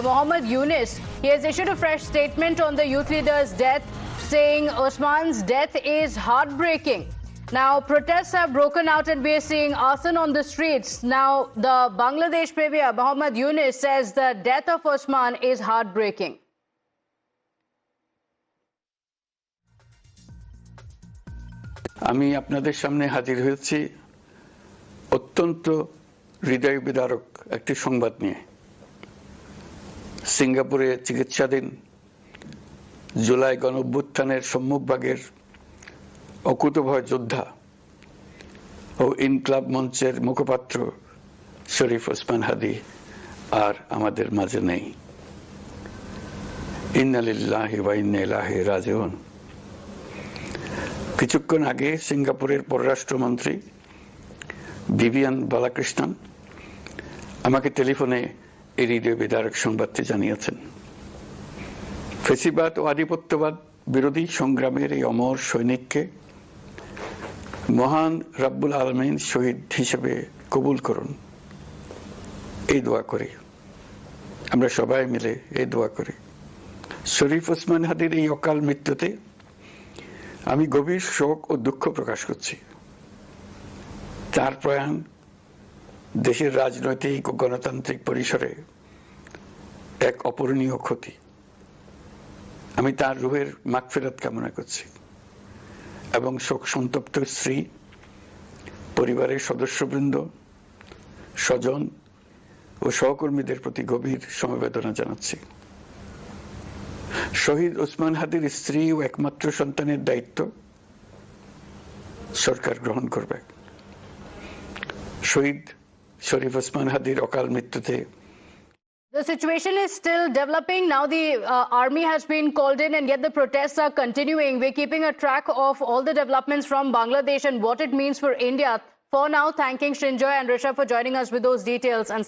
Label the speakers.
Speaker 1: Mohammad Yunus. He has issued a fresh statement on the youth leader's death, saying Osman's death is heartbreaking. Now, protests have broken out and we are seeing arson on the streets. Now, the Bangladesh Premier Mohammad Yunus says the death of Osman is heartbreaking.
Speaker 2: আমি আপনাদের সামনে হাজির হয়েছি অত্যন্ত হৃদয় বিদারক একটি সংবাদ নিয়ে। সিঙ্গাপুরে চিকিৎসাধীন জুলাই গণঅভ্যুত্থানের সম্মুখভাগের অকুতোভয় যোদ্ধা ও ইনকলাব মঞ্চের মুখপাত্র শরীফ ওসমান হাদী আর আমাদের মাঝে নেই। ইন্না লিল্লাহি ওয়া ইন্না ইলাইহি রাজিউন। কিছুক্ষণ আগে সিঙ্গাপুরের পররাষ্ট্রমন্ত্রী ভিভিয়ান বালাকৃষ্ণন আমাকে টেলিফোনে এই হৃদয় বিদারক সংবাদটি জানিয়েছেন। ফেসিবাদ ও আধিপত্যবাদ বিরোধী সংগ্রামের এই অমর সৈনিককে মহান রাব্বুল আলামিন শহীদ হিসেবে কবুল করুন, এই দোয়া করি। আমরা সবাই মিলে এই দোয়া করি। শরীফ ওসমান হাদীর এই অকাল মৃত্যুতে আমি গভীর শোক ও দুঃখ প্রকাশ করছি। তার প্রয়াণ দেশের রাজনৈতিক ও গণতান্ত্রিক পরিসরে এক অপূরণীয় ক্ষতি। আমি তার রুহের মাগফিরাত কামনা করছি এবং শোক সন্তপ্ত স্ত্রী, পরিবারের সদস্যবৃন্দ, স্বজন ও সহকর্মীদের প্রতি গভীর সমবেদনা জানাচ্ছি। শহীদ ওসমান হাদীর স্ত্রী ও একমাত্র সন্তানের দায়িত্ব সরকার গ্রহণ করবে। শহীদ শরীফ ওসমান হাদীর অকাল মৃত্যুতে
Speaker 1: The situation is still developing. Now the army has been called in and yet the protests are continuing. We're keeping a track of all the developments from Bangladesh and what it means for India. For now, thanking Srinjoy and Rishabh for joining us with those details. And